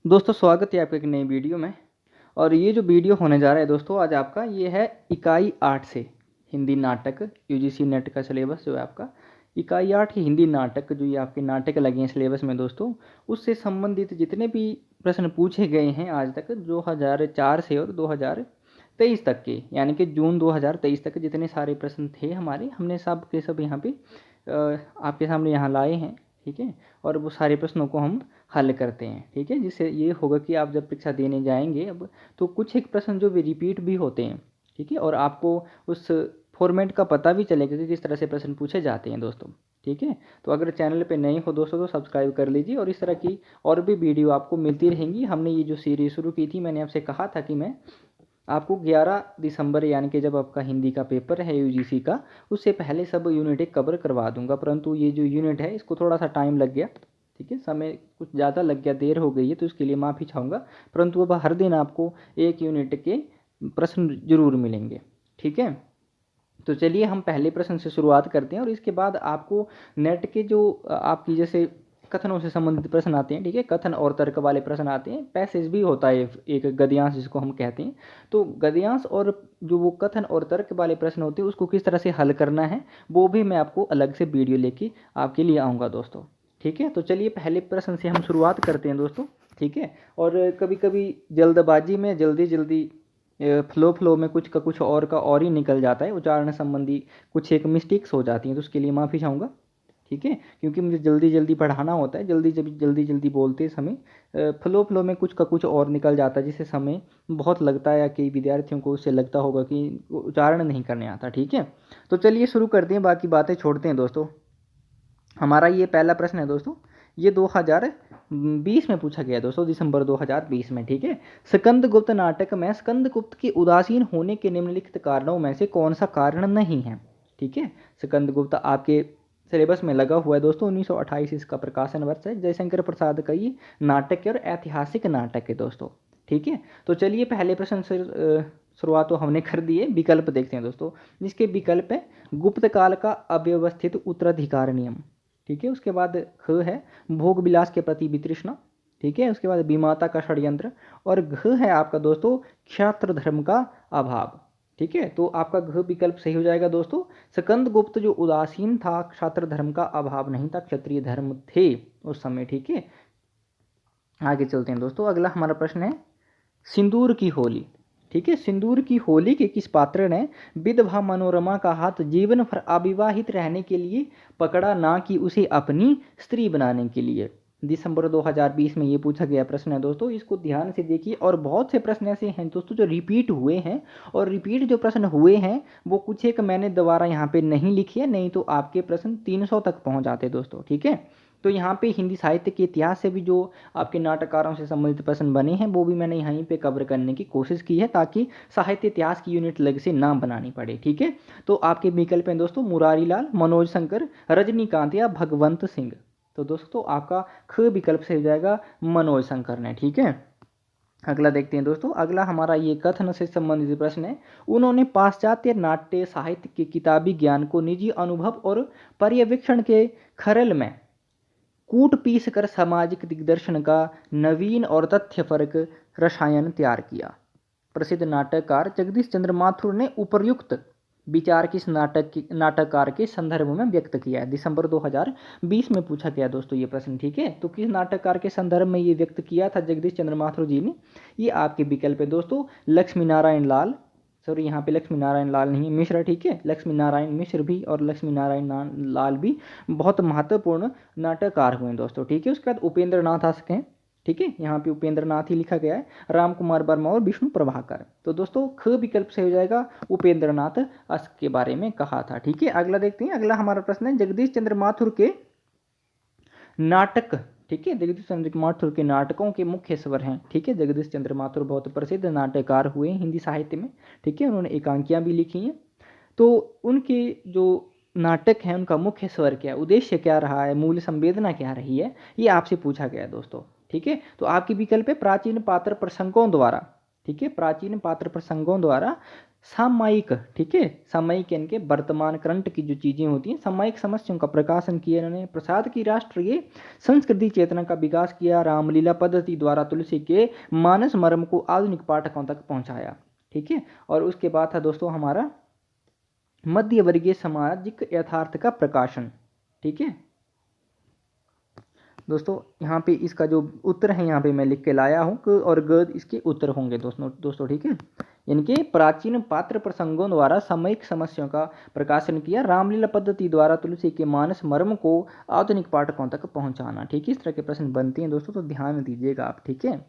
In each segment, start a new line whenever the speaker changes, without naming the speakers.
दोस्तों स्वागत है आपका एक नई वीडियो में। और ये जो वीडियो होने जा रहा है दोस्तों आज आपका ये है इकाई 8 से हिंदी नाटक यूजीसी नेट का सिलेबस जो है आपका इकाई 8 ही हिंदी नाटक जो ये आपके नाटक लगे हैं सिलेबस में दोस्तों, उससे संबंधित जितने भी प्रश्न पूछे गए हैं आज तक 2004 से और 2023 तक के, यानी कि जून 2023 तक जितने सारे प्रश्न थे हमारे, हमने सब के सब यहाँ पे आपके सामने यहाँ लाए हैं। ठीक है, और वो सारे प्रश्नों को हम हल करते हैं। ठीक है, जिससे ये होगा कि आप जब परीक्षा देने जाएंगे अब तो कुछ एक प्रश्न जो भी रिपीट भी होते हैं। ठीक है, और आपको उस फॉर्मेट का पता भी चलेगा कि किस तरह से प्रश्न पूछे जाते हैं दोस्तों। ठीक है, तो अगर चैनल पे नए हो दोस्तों तो सब्सक्राइब कर लीजिए और इस तरह की और भी वीडियो आपको मिलती रहेंगी। हमने ये जो सीरीज शुरू की थी, मैंने आपसे कहा था कि मैं आपको 11 दिसंबर यानी कि जब आपका हिंदी का पेपर है यूजीसी का, उससे पहले सब यूनिट कवर करवा दूंगा, परंतु ये जो यूनिट है इसको थोड़ा सा टाइम लग गया। ठीक है, समय कुछ ज़्यादा लग गया, देर हो गई है, तो इसके लिए माफ़ी चाहूँगा। परंतु अब हर दिन आपको एक यूनिट के प्रश्न जरूर मिलेंगे। ठीक है, तो चलिए हम पहले प्रश्न से शुरुआत करते हैं और इसके बाद आपको नेट के जो आपकी जैसे कथनों से संबंधित प्रश्न आते हैं। ठीक है, कथन और तर्क वाले प्रश्न आते हैं, पैसेज भी होता है एक गद्यांश जिसको हम कहते हैं। तो गद्यांश और जो वो कथन और तर्क वाले प्रश्न होते हैं उसको किस तरह से हल करना है वो भी मैं आपको अलग से वीडियो लेके आपके लिए आऊँगा दोस्तों। ठीक है, तो चलिए पहले प्रश्न से हम शुरुआत करते हैं दोस्तों। ठीक है, और कभी कभी जल्दबाजी में जल्दी जल्दी फ्लो में कुछ का कुछ और का और ही निकल जाता है, उच्चारण संबंधी कुछ एक मिस्टेक्स हो जाती हैं, तो उसके लिए माफ़ी चाहूँगा। ठीक है, क्योंकि मुझे जल्दी जल्दी पढ़ाना होता है, जल्दी जल्दी बोलते समय फ्लो में कुछ का कुछ और निकल जाता है, जिससे समय बहुत लगता है या कई विद्यार्थियों को उससे लगता होगा कि उच्चारण नहीं करने आता। ठीक है, तो चलिए शुरू करते हैं, बाकी बातें छोड़ते हैं दोस्तों। हमारा ये पहला प्रश्न है दोस्तों, ये 2020 में पूछा गया दोस्तों, दिसंबर 2020 में। ठीक है, स्कंदगुप्त नाटक में स्कंदगुप्त के उदासीन होने के निम्नलिखित कारणों में से कौन सा कारण नहीं है। ठीक है, स्कंदगुप्त आपके सिलेबस में लगा हुआ है दोस्तों, 1928 इसका प्रकाशन वर्ष है। जयशंकर प्रसाद का ये नाटक है और ऐतिहासिक नाटक है दोस्तों। ठीक है, तो चलिए पहले प्रश्न से शुरुआत तो हमने कर दी है, विकल्प देखते हैं दोस्तों। जिसके विकल्प है गुप्त काल का अव्यवस्थित उत्तराधिकार नियम। ठीक है, उसके बाद ख है भोग विलास के प्रति वितृष्णा। ठीक है, उसके बाद विमाता का षड्यंत्र। और घ है आपका दोस्तों क्षात्र धर्म का अभाव। ठीक है, तो आपका घ विकल्प सही हो जाएगा दोस्तों। स्कंदगुप्त जो उदासीन था, क्षात्र धर्म का अभाव नहीं था, क्षत्रिय धर्म थे उस समय। ठीक है, आगे चलते हैं दोस्तों। अगला हमारा प्रश्न है सिंदूर की होली। ठीक है, सिंदूर की होली के किस पात्र ने विधवा मनोरमा का हाथ जीवन भर अविवाहित रहने के लिए पकड़ा, ना कि उसे अपनी स्त्री बनाने के लिए। दिसंबर 2020 में ये पूछा गया प्रश्न है दोस्तों, इसको ध्यान से देखिए। और बहुत से प्रश्न ऐसे हैं दोस्तों जो रिपीट हुए हैं, और रिपीट जो प्रश्न हुए हैं वो कुछ एक मैंने दोबारा यहाँ पे नहीं लिखी है, नहीं तो आपके प्रश्न 300 तक पहुँच जाते दोस्तों। ठीक है, तो यहाँ पे हिंदी साहित्य के इतिहास से भी जो आपके नाटककारों से संबंधित प्रश्न बने हैं वो भी मैंने यहीं पे कवर करने की कोशिश की है, ताकि साहित्य इतिहास की यूनिट अलग से ना बनानी पड़े। ठीक है, तो आपके विकल्प हैं दोस्तों मुरारी लाल, मनोज शंकर, रजनीकांत या भगवंत सिंह। तो दोस्तों आपका ख विकल्प से हो जाएगा मनोज शंकर ने। ठीक है, अगला देखते हैं दोस्तों। अगला हमारा ये कथन से संबंधित प्रश्न है, उन्होंने पाश्चात्य नाट्य साहित्य के किताबी ज्ञान को निजी अनुभव और पर्यवेक्षण के खरल में कूट पीस कर सामाजिक दिग्दर्शन का नवीन और तथ्यपरक रसायन तैयार किया। प्रसिद्ध नाटककार जगदीश चंद्र माथुर ने उपर्युक्त विचार किस नाटककार के संदर्भ में व्यक्त किया है। दिसंबर 2020 में पूछा गया दोस्तों ये प्रश्न। ठीक है, तो किस नाटककार के संदर्भ में ये व्यक्त किया था जगदीश चंद्र माथुर जी ने। ये आपके विकल्प है दोस्तों लक्ष्मी नारायण लाल, सॉरी यहाँ पे लक्ष्मी नारायण लाल नहीं मिश्र। ठीक है, लक्ष्मी नारायण मिश्र भी और लक्ष्मी नारायण लाल भी बहुत महत्वपूर्ण नाटककार हुए हैं दोस्तों। ठीक है, उसके बाद उपेंद्र नाथ आ सके। ठीक है, यहाँ पे उपेंद्र नाथ ही लिखा गया है, राम कुमार वर्मा और विष्णु प्रभाकर। तो दोस्तों ख विकल्प से हो जाएगा उपेंद्र नाथ अस के बारे में कहा था। ठीक है, अगला देखते हैं। अगला हमारा प्रश्न है जगदीश चंद्र माथुर के नाटक। ठीक है, जगदीश चंद्र माथुर के नाटकों के मुख्य स्वर हैं। ठीक है, जगदीश चंद्र माथुर बहुत प्रसिद्ध नाटककार हुए हैं हिंदी साहित्य में। ठीक है, उन्होंने एकांकियां भी लिखी हैं। तो उनके जो नाटक है उनका मुख्य स्वर क्या है, उद्देश्य क्या रहा है, मूल संवेदना क्या रही है, ये आपसे पूछा गया है दोस्तों। ठीक है, तो आपकी विकल्प है प्राचीन पात्र प्रसंगों द्वारा। ठीक है, प्राचीन पात्र प्रसंगों द्वारा सामयिक, ठीक है, सामयिक इनके वर्तमान करंट की जो चीज़ें होती हैं, सामयिक समस्याओं का प्रकाशन किया इन्होंने। प्रसाद की राष्ट्रीय संस्कृति चेतना का विकास किया। रामलीला पद्धति द्वारा तुलसी के मानस मर्म को आधुनिक पाठकों तक पहुंचाया, ठीक है। और उसके बाद था दोस्तों हमारा मध्य वर्गीय सामाजिक यथार्थ का प्रकाशन, ठीक है। दोस्तों यहाँ पे इसका जो उत्तर है यहाँ पे मैं लिख के लाया हूँ, क और ग इसके उत्तर होंगे दोस्तों, ठीक है। इनके प्राचीन पात्र प्रसंगों द्वारा सामयिक समस्याओं का प्रकाशन किया। रामलीला पद्धति द्वारा तुलसी के मानस मर्म को आधुनिक पाठकों तक पहुंचाना, ठीक है। इस तरह के प्रश्न बनते हैं दोस्तों, तो ध्यान दीजिएगा आप, ठीक है।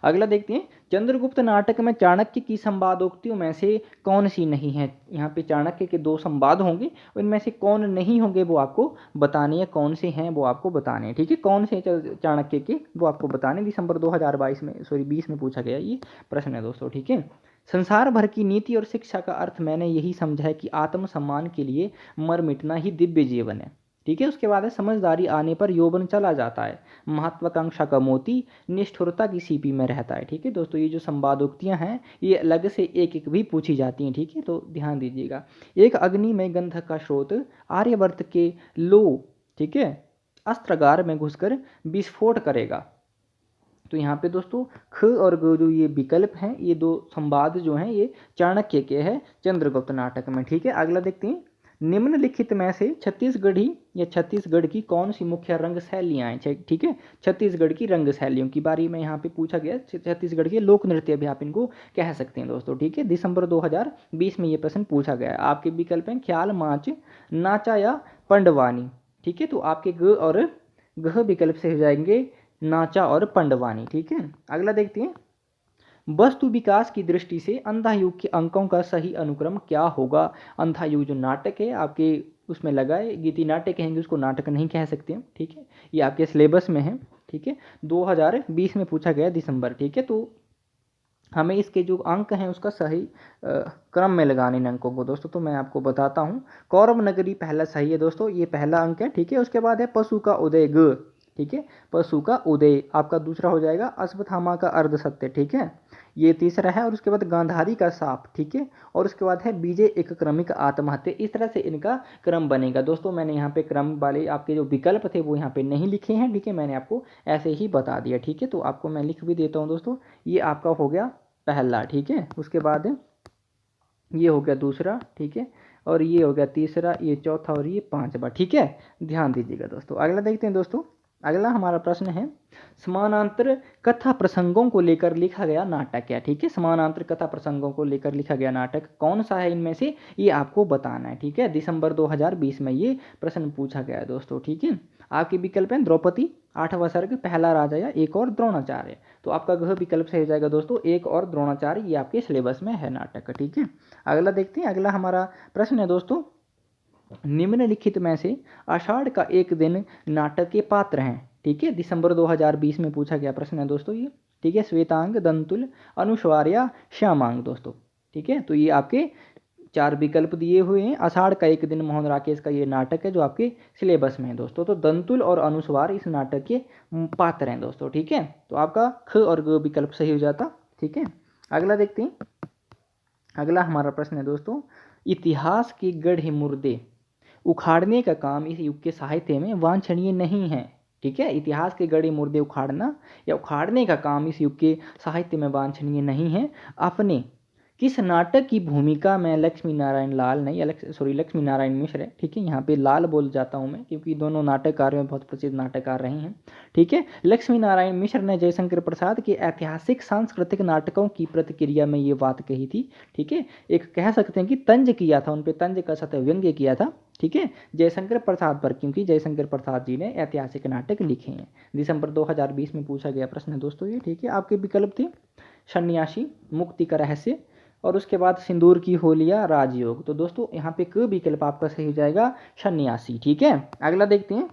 अगला देखते हैं, चंद्रगुप्त नाटक में चाणक्य की संवादोक्तियों में से कौन सी नहीं है। यहाँ पे चाणक्य के 2 संवाद होंगे, उनमें से कौन नहीं होंगे वो आपको बताने हैं, कौन से हैं वो आपको बताने हैं, ठीक है। कौन से चाणक्य के वो आपको बताने। दिसंबर 2020 में पूछा गया ये प्रश्न है दोस्तों, ठीक है। संसार भर की नीति और शिक्षा का अर्थ मैंने यही समझा है कि आत्मसम्मान के लिए मर मिटना ही दिव्य जीवन है, ठीक है। उसके बाद है, समझदारी आने पर यौवन चला जाता है, महत्वाकांक्षा का मोती निष्ठुरता की सीपी में रहता है, ठीक है। दोस्तों ये जो संवादोक्तियां हैं ये अलग से एक एक भी पूछी जाती हैं, ठीक है, तो ध्यान दीजिएगा। एक अग्नि में गंधक का स्रोत आर्यवर्त के लो, ठीक है, अस्त्रागार में घुसकर विस्फोट करेगा। तो यहाँ पे दोस्तों ख और ग जो ये विकल्प हैं, ये 2 संवाद जो हैं ये चाणक्य के हैं चंद्रगुप्त नाटक में, ठीक है। अगला देखते हैं, निम्नलिखित में से छत्तीसगढ़ी या छत्तीसगढ़ की कौन सी मुख्य रंग शैलियाँ हैं, ठीक है। छत्तीसगढ़ की रंग शैलियों की बारे में यहाँ पे पूछा गया। छत्तीसगढ़ के लोक नृत्य भी आप इनको कह सकते हैं दोस्तों, ठीक है। दिसंबर 2020 में ये प्रश्न पूछा गया है। आपके विकल्प हैं ख्याल माच, नाचा या पंडवानी, ठीक है। तो आपके ग और गह विकल्प से हो जाएंगे नाचा और पंडवानी, ठीक है। अगला देखते हैं, वस्तु विकास की दृष्टि से अंधा युग के अंकों का सही अनुक्रम क्या होगा। अंधा युग जो नाटक है आपके उसमें लगा है, गीति नाट्य कहेंगे उसको, नाटक नहीं कह सकते हैं, ठीक है। ये आपके सिलेबस में है, ठीक है। 2020 में पूछा गया दिसंबर, ठीक है। तो हमें इसके जो अंक हैं उसका सही क्रम में लगाने इन अंकों को दोस्तों, तो मैं आपको बताता हूँ। कौरव नगरी पहला सही है दोस्तों, ये पहला अंक है, ठीक है। उसके बाद है पशु का उदय ग, ठीक है, पशु का उदय आपका दूसरा हो जाएगा। अश्वत्थामा का अर्ध सत्य, ठीक है, ये तीसरा है। और उसके बाद गांधारी का साप, ठीक है। और उसके बाद है विजय एक क्रमिक आत्महत्या। इस तरह से इनका क्रम बनेगा दोस्तों। मैंने यहाँ पे क्रम वाले आपके जो विकल्प थे वो यहाँ पे नहीं लिखे हैं, ठीक है, मैंने आपको ऐसे ही बता दिया, ठीक है। तो आपको मैं लिख भी देता हूँ दोस्तों, ये आपका हो गया पहला, ठीक है। उसके बाद ये हो गया दूसरा, ठीक है, और ये हो गया तीसरा, ये चौथा और ये पांचवा, ठीक है। ध्यान दीजिएगा दोस्तों। अगला देखते हैं दोस्तों, अगला हमारा प्रश्न है, समानांतर कथा प्रसंगों को लेकर लिखा गया नाटक क्या, ठीक है। समानांतर कथा प्रसंगों को लेकर लिखा गया नाटक कौन सा है इनमें से, ये आपको बताना है, ठीक है। दिसंबर 2020 में ये प्रश्न पूछा गया है दोस्तों, ठीक है। आपके विकल्प हैं द्रौपदी, आठवां सर्ग, पहला राजा या एक और द्रोणाचार्य। तो आपका गृह विकल्प सही हो जाएगा दोस्तों, एक और द्रोणाचार्य, ये आपके सिलेबस में है नाटक, ठीक है। अगला देखते हैं, अगला हमारा प्रश्न है दोस्तों, निम्नलिखित में से आषाढ़ का एक दिन नाटक के पात्र हैं, ठीक है। दिसंबर 2020 में पूछा गया प्रश्न है दोस्तों ये, ठीक है। श्वेतांग, दंतुल, अनुस्वार या श्यामांग दोस्तों, ठीक है। तो ये आपके 4 विकल्प दिए हुए हैं। आषाढ़ का एक दिन मोहन राकेश का ये नाटक है जो आपके सिलेबस में है दोस्तों। तो दंतुल और अनुस्वार इस नाटक के पात्र हैं दोस्तों, ठीक है। तो आपका ख और ग विकल्प सही हो जाता, ठीक है। अगला देखते हैं, अगला हमारा प्रश्न है दोस्तों, इतिहास के गढ़े मुर्दे उखाड़ने का काम इस युग के साहित्य में वांछनीय नहीं है, ठीक है। इतिहास के गढ़े मुर्दे उखाड़ना या उखाड़ने का काम इस युग के साहित्य में वांछनीय नहीं है। अपने किस नाटक की भूमिका में लक्ष्मी नारायण लाल ने, या लक्ष्मी नारायण मिश्र है, ठीक है। यहाँ पे लाल बोल जाता हूँ मैं क्योंकि दोनों नाटककार में बहुत प्रसिद्ध नाटककार रहे हैं, ठीक है। लक्ष्मी नारायण मिश्र ने जयशंकर प्रसाद के ऐतिहासिक सांस्कृतिक नाटकों की प्रतिक्रिया में ये बात कही थी, ठीक है। एक कह सकते हैं कि तंज किया था, उन पे तंज का सत्य व्यंग्य किया था, ठीक है, जयशंकर प्रसाद पर, क्योंकि जयशंकर प्रसाद जी ने ऐतिहासिक नाटक लिखे हैं। दिसंबर 2020 में पूछा गया प्रश्न है दोस्तों ये, ठीक है। आपके विकल्प थे सन्यासी, मुक्ति का रहस्य, और उसके बाद सिंदूर की होलिया, राजयोग। तो दोस्तों यहाँ पे क विकल्प आपका सही हो जाएगा सन्यासी, ठीक है। अगला देखते हैं,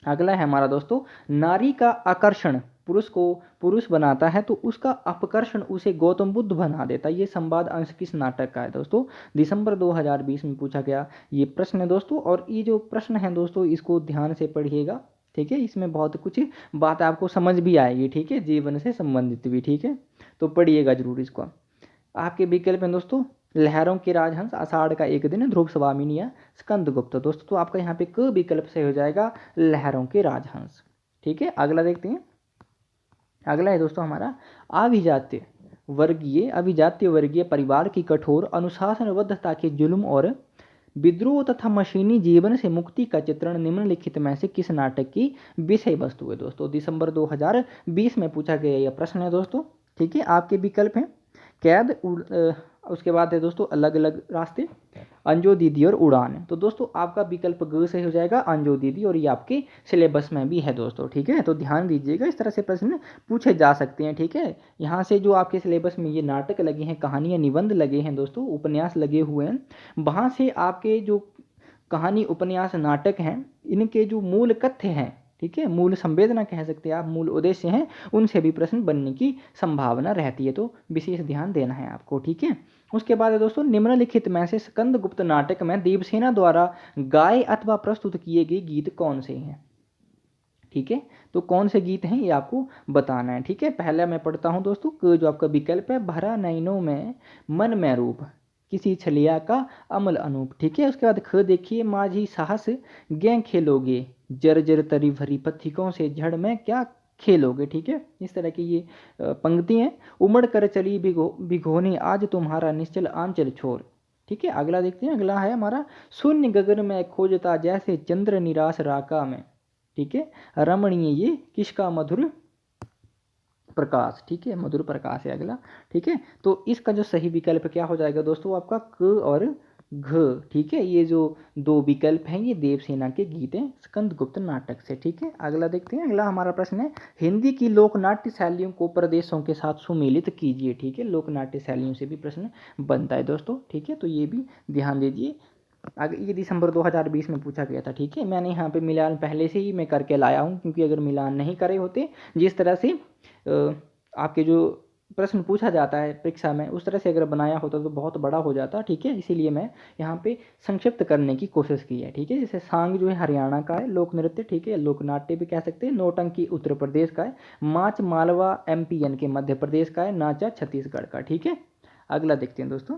अगला है हमारा दोस्तों, नारी का आकर्षण पुरुष को पुरुष बनाता है तो उसका अपकर्षण उसे गौतम बुद्ध बना देता है। ये संवाद अंश किस नाटक का है दोस्तों। दिसंबर 2020 में पूछा गया ये प्रश्न है दोस्तों। और ये जो प्रश्न है दोस्तों इसको ध्यान से पढ़िएगा, ठीक है। इसमें बहुत कुछ बात आपको समझ भी आएगी, ठीक है, जीवन से संबंधित भी, ठीक है। तो पढ़िएगा जरूर इसको। आपके विकल्प हैं दोस्तों लहरों के राजहंस, आषाढ़ का एक दिन, ध्रुव स्वामिनी या स्कंदगुप्त। दोस्तों तो आपका यहाँ पे क विकल्प सही हो जाएगा, लहरों के राजहंस। ठीक है, अगला देखते हैं। अगला है दोस्तों हमारा अभिजात्य वर्गीय परिवार की कठोर अनुशासनबद्धता के जुल्म और विद्रोह तथा मशीनी जीवन से मुक्ति का चित्रण निम्नलिखित में से किस नाटक की विषय वस्तु है। दोस्तों दिसंबर 2020 में पूछा गया यह प्रश्न है दोस्तों। ठीक है, आपके विकल्प हैं कैद, उसके बाद है दोस्तों अलग अलग रास्ते, अंजो दीदी और उड़ान। तो दोस्तों आपका विकल्प ग सही हो जाएगा, अंजो दीदी, और ये आपके सिलेबस में भी है दोस्तों। ठीक है, तो ध्यान दीजिएगा, इस तरह से प्रश्न पूछे जा सकते हैं। ठीक है, यहाँ से जो आपके सिलेबस में ये नाटक लगे हैं, कहानियाँ, निबंध लगे हैं दोस्तों, उपन्यास लगे हुए हैं, वहाँ से आपके जो कहानी, उपन्यास, नाटक हैं, इनके जो मूल कथ्य हैं, ठीक है, मूल संवेदना कह सकते हैं आप, मूल उद्देश्य हैं, उनसे भी प्रश्न बनने की संभावना रहती है। तो विशेष ध्यान देना है आपको। ठीक है, उसके बाद है दोस्तों निम्नलिखित में से स्कंदगुप्त नाटक में देवसेना द्वारा गाए अथवा प्रस्तुत किए गए गीत कौन से हैं। ठीक है, तो कौन से गीत हैं ये आपको बताना है। ठीक है, पहला मैं पढ़ता हूं दोस्तों, जो आपका विकल्प है, भरा नैनों में मन में रूप, किसी छलिया का अमल अनूप। ठीक है, उसके बाद ख देखिए, माझी साहस गें खेलोगे, जर जर तरी भरी पथिकों से झड़ में क्या खेलोगे। ठीक है, इस तरह की ये पंक्ति हैं। उमड़ कर चली भिगोने आज तुम्हारा निश्चल आंचल छोर। ठीक है, अगला देखते हैं। अगला है हमारा शून्य गगन में खोजता जैसे चंद्र निराश राका में। ठीक है, रमणीय ये किसका मधुर प्रकाश। ठीक है, मधुर प्रकाश है अगला। ठीक है, तो इसका जो सही विकल्प क्या हो जाएगा दोस्तों, आपका क और घ। ठीक है, ये जो दो विकल्प हैं ये देवसेना के गीत हैं स्कंदगुप्त नाटक से। ठीक है, अगला देखते हैं। अगला हमारा प्रश्न है हिंदी की लोकनाट्य शैलियों को प्रदेशों के साथ सुमेलित कीजिए। ठीक है, लोकनाट्य शैलियों से भी प्रश्न बनता है दोस्तों। ठीक है, तो ये भी ध्यान दीजिए। ये दिसंबर 2020 में पूछा गया था। ठीक है, मैंने यहाँ पे मिलान पहले से ही मैं करके लाया हूँ, क्योंकि अगर मिलान नहीं करे होते, जिस तरह से आपके जो प्रश्न पूछा जाता है परीक्षा में, उस तरह से अगर बनाया होता तो बहुत बड़ा हो जाता। ठीक है, इसीलिए मैं यहाँ पे संक्षिप्त करने की कोशिश की है। ठीक है, जैसे सांग जो है हरियाणा का है, लोक नृत्य, ठीक है, लोकनाट्य भी कह सकते हैं, नौटंकी उत्तर प्रदेश का है, माच मालवा MPN के मध्य प्रदेश का है, नाचा छत्तीसगढ़ का। ठीक है, अगला देखते हैं दोस्तों।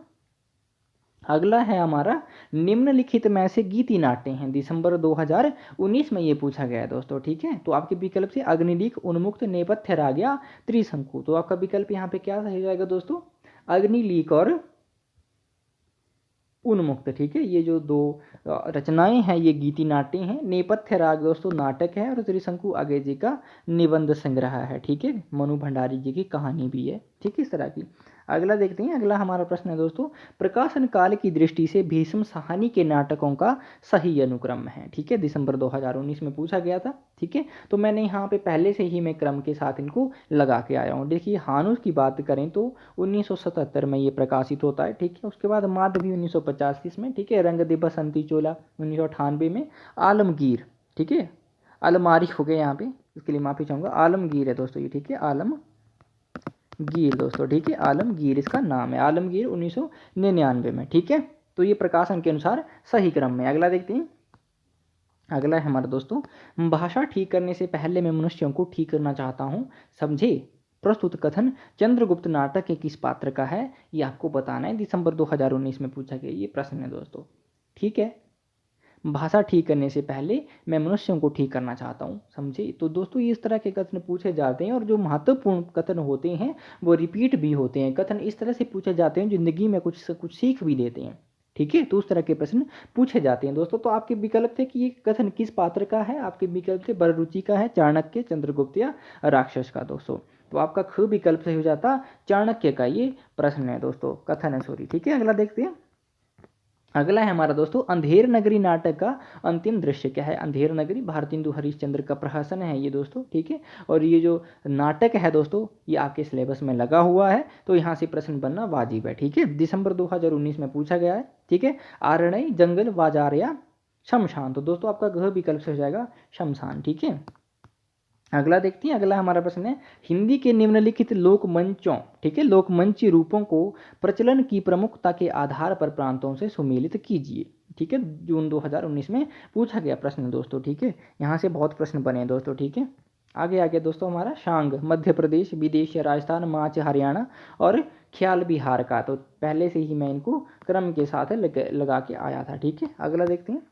अगला है हमारा निम्नलिखित में से गीति नाट्य हैं, दिसंबर 2019 में ये पूछा गया है दोस्तों। ठीक है, तो आपके विकल्प से अग्निलीक, उन्मुक्त, नेपथ्य राग्या, त्रिशंकु। तो आपका विकल्प यहाँ पे क्या सही जाएगा दोस्तों, अग्निलीक और उन्मुक्त। ठीक है, ये जो दो रचनाएं हैं ये गीति नाट्य हैं। नेपथ्य राग दोस्तों नाटक है, और त्रिशंकु आगे जी का निबंध संग्रह है। ठीक है, मनु भंडारी जी की कहानी भी है। ठीक है, इस तरह की। अगला देखते हैं। अगला हमारा प्रश्न है दोस्तों, प्रकाशन काल की दृष्टि से भीष्म साहनी के नाटकों का सही अनुक्रम है। ठीक है, दिसंबर 2019 में पूछा गया था। ठीक है, तो मैंने यहाँ पे पहले से ही मैं क्रम के साथ इनको लगा के आया हूँ। देखिए, हानुस की बात करें तो 1977 में ये प्रकाशित होता है। ठीक है, उसके बाद माधवी 1985 में। ठीक है, रंग दे बसंती चोला 1998 में, आलमगीर, ठीक है, अलमारी हो गए यहाँ पे, इसके लिए माफ़ी चाहूँगा, आलमगीर है दोस्तों ये। ठीक है, आलमगीर दोस्तों। ठीक है, आलमगीर इसका नाम है, आलमगीर 1999 में। ठीक है, तो ये प्रकाशन के अनुसार सही क्रम में। अगला देखते हैं। अगला है हमारा दोस्तों, भाषा ठीक करने से पहले मैं मनुष्यों को ठीक करना चाहता हूँ, समझे। प्रस्तुत कथन चंद्रगुप्त नाटक के किस पात्र का है, ये आपको बताना है। दिसंबर 2019 में पूछा गया ये प्रश्न है दोस्तों। ठीक है, भाषा ठीक करने से पहले मैं मनुष्यों को ठीक करना चाहता हूँ, समझे। तो दोस्तों इस तरह के कथन पूछे जाते हैं, और जो महत्वपूर्ण कथन होते हैं वो रिपीट भी होते हैं। कथन इस तरह से पूछे जाते हैं जिंदगी में कुछ सीख भी देते हैं। ठीक है, तो उस तरह के प्रश्न पूछे जाते हैं दोस्तों। तो आपके विकल्प थे कि ये कथन किस पात्र का है, आपके विकल्प थे बररुचि का है, चाणक्य, चंद्रगुप्त या राक्षस का दोस्तों। तो आपका ख विकल्प सही हो जाता, चाणक्य का ये प्रश्न है दोस्तों, कथन है, सॉरी। ठीक है, अगला देखते हैं। अगला है हमारा दोस्तों, अंधेर नगरी नाटक का अंतिम दृश्य क्या है। अंधेर नगरी भारतेंदु हरिश्चंद्र का प्रहसन है ये दोस्तों। ठीक है, और ये जो नाटक है दोस्तों ये आपके सिलेबस में लगा हुआ है, तो यहाँ से प्रश्न बनना वाजिब है। ठीक है, दिसंबर 2019 में पूछा गया है। ठीक है, आरण्य, जंगल, बाजार या शमशान। तो दोस्तों आपका गृह विकल्प से हो जाएगा शमशान। ठीक है, अगला देखते हैं। अगला हमारा प्रश्न है, हिंदी के निम्नलिखित लोक मंचों, ठीक है, लोकमंची रूपों को प्रचलन की प्रमुखता के आधार पर प्रांतों से सुमेलित कीजिए। ठीक है, जून 2019 में पूछा गया प्रश्न दोस्तों। ठीक है, यहाँ से बहुत प्रश्न बने हैं दोस्तों। ठीक है, आगे आगे दोस्तों हमारा शांग मध्य प्रदेश, विदेश राजस्थान, माच हरियाणा और ख्याल बिहार का। तो पहले से ही मैं इनको क्रम के साथ लगा के आया था। ठीक है, अगला देखते हैं।